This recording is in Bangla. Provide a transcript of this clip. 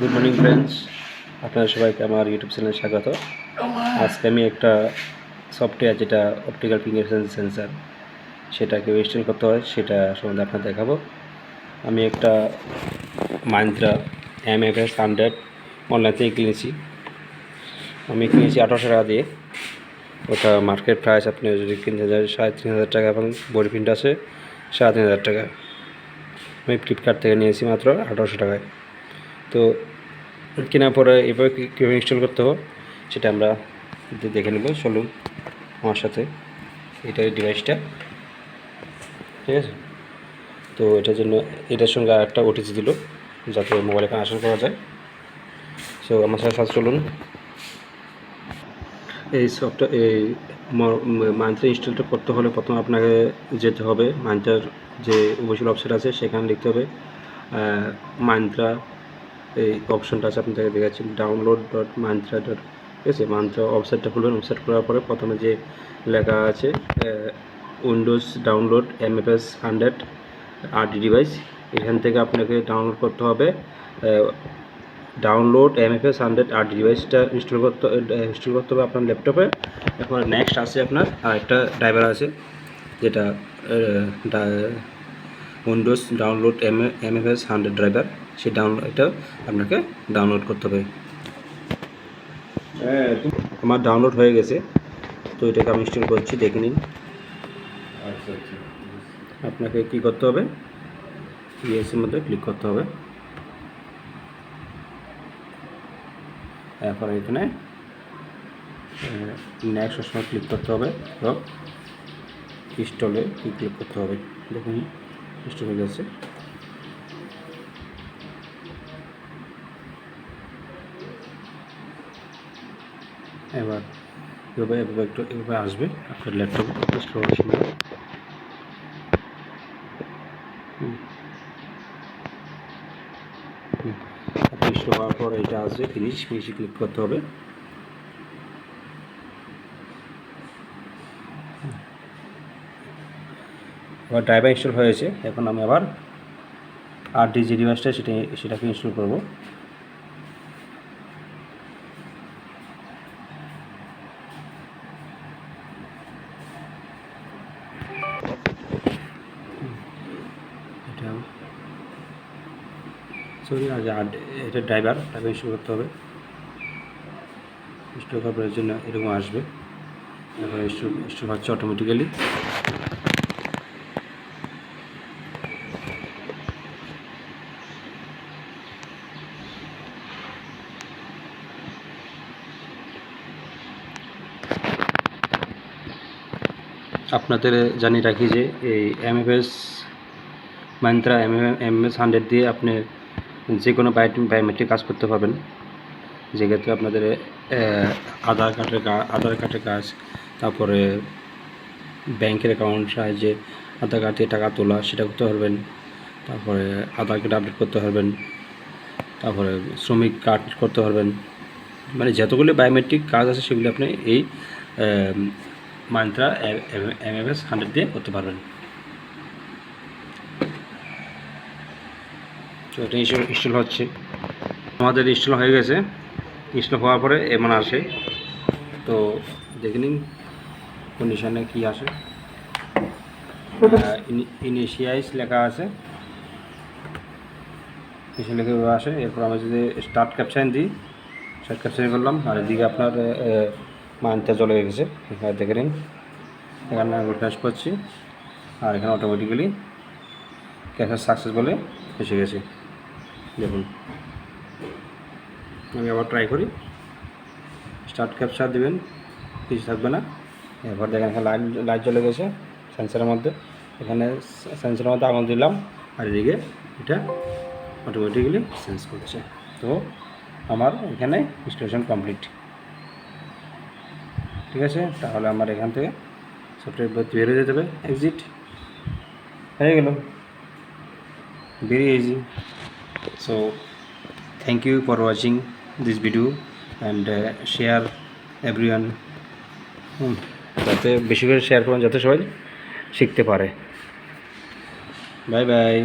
গুড মর্নিং ফ্রেন্ডস, আপনারা সবাইকে আমার ইউটিউব চ্যানেলে স্বাগত। আজকে আমি একটা সফটওয়্যার যেটা অপটিক্যাল ফিঙ্গারপ্রিন্ট সেন্সার সেটাকে ইনস্টল করতে হয় সেটা সম্বন্ধে আপনাদের দেখাবো। আমি একটা মাইন্ত্রা MFS100 অনলাইন থেকে কিনেছি। আমি কিনেছি 1800 টাকা দিয়ে। ওটা মার্কেট প্রাইস আপনি যদি কিনতে যান 3500 টাকা এবং বডি প্রিন্ট আছে 3500 টাকা। আমি ফ্লিপকার্ট থেকে নিয়েছি মাত্র 1800 টাকায়। তো কেনার পরে এবার কীভাবে ইনস্টল করতে হবে সেটা আমরা দেখে নেব। চলুন আমার সাথে। এটাই ডিভাইসটা, ঠিক আছে। তো এটার জন্য এটার সঙ্গে আরেকটা ওটিজি দিল যাতে মোবাইলে কানেকশন করা যায়। সো আমার সাথে চলুন। এই মাইন্ত্রা ইনস্টলটা করতে হলে প্রথমে আপনাকে যেতে হবে মাইন্ত্রার যে অফিসিয়াল ওয়েবসাইট আছে, সেখানে লিখতে হবে মাইন্ত্রা। এই অপশনটা আছে আপনাদের দেখাচ্ছি, download.myntra. ঠিক আছে, মান্ত্রা ওয়েবসাইটটা খুলবেন। ওয়েবসাইট খোলার পরে প্রথমে যে লেখা আছে Windows download MFS100 RD device, এখান থেকে আপনাকে ডাউনলোড করতে হবে ডাউনলোড MFS100 RD ডিভাইসটা ইনস্টল করতে হবে আপনার ল্যাপটপে। এরপর নেক্সট আছে আপনার আরেকটা ড্রাইভার আছে যেটা উইন্ডোজ ডাউনলোড MFS100 ড্রাইভার, সেই এটা আপনাকে ডাউনলোড করতে হবে। আমার ডাউনলোড হয়ে গেছে, তো এটাকে আমি ইনস্টল করছি, দেখে নিন। আপনাকে কি করতে হবে, ইয়েসের মধ্যে ক্লিক করতে হবে। এরপর এখানে নেক্সট অপশনে ক্লিক করতে হবে, তো ইনস্টলে ক্লিক করতে হবে। দেখুন ইনস্টল হয়ে গেছে। এবার এভাবে আসবে আপনার ল্যাপটপ ইনস্টল হওয়ার সময়। ইনস্টল হওয়ার পর এটা আসবে ফিনিশে ক্লিক করতে হবে। আবার ড্রাইভার ইনস্টল হয়েছে। এখন আমি আবার RD যে ডিভাইসটা সেটাকে ইনস্টল করব। এটা ড্রাইভার ইনস্টল করতে হবে। ইনস্টল করার জন্য এরকম আসবে। এখন ইনস্টল হচ্ছে অটোমেটিক্যালি। আপনাদের জানিয়ে রাখি যে এই Myntra MFS100 দিয়ে আপনি যে কোনো বায়োমেট্রিক কাজ করতে পারবেন। যেক্ষেত্রে আপনাদের আধার কার্ডের কাজ, তারপরে ব্যাংকের অ্যাকাউন্ট সাহায্যে আধার কার্ড দিয়ে টাকা তোলা সেটা করতে পারবেন, তারপরে আধার কার্ড আপডেট করতে পারবেন, তারপরে শ্রমিক কার্ড করতে পারবেন। মানে যতগুলো বায়োমেট্রিক কাজ আছে সেগুলো আপনি এই Myntra MFS100 দিয়ে করতে পারবেন। তো এটা ইনস্টল হচ্ছে, আমাদের ইনস্টল হয়ে গেছে। ইনস্টল হওয়ার পরে এমন আসে, তো দেখে নিন কন্ডিশনে কি আসে। ইনিশিয়াইজ লেখা আছে, লেখা আসে। এরপর আমি যদি স্টার্ট ক্যাপশন দিই, স্টার্ট ক্যাপশন করলাম, আর এদিকে আপনার মাইন্ডটা চলে গেছে। এখানে দেখে নিন, এখানে আমি ফ্ল্যাশ করছি আর এখানে অটোমেটিক্যালি ক্যাপচার সাকসেস বলে এসে গেছে। দেখুন আমি আবার ট্রাই করি। স্টার্ট ক্যাপচার দেবেন, কিছু থাকবে না। এরপর দেখেন এখানে লাইট জ্বলে গেছে সেন্সারের মধ্যে। এখানে সেন্সারের মধ্যে আঙুল দিলাম আর এদিকে এটা অটোমেটিক্যালি সেন্স করছে। তো আমার এখানে ইনস্টলেশন কমপ্লিট। ঠিক আছে, তাহলে আমার এখান থেকে সফটওয়্যার বেরিয়ে যেতে হবে, এক্সিট হয়ে গেল, very easy. So thank you for watching this video and share everyone. যাতে বেশি করে শেয়ার করুন যাতে সবাই শিখতে পারে। Bye by.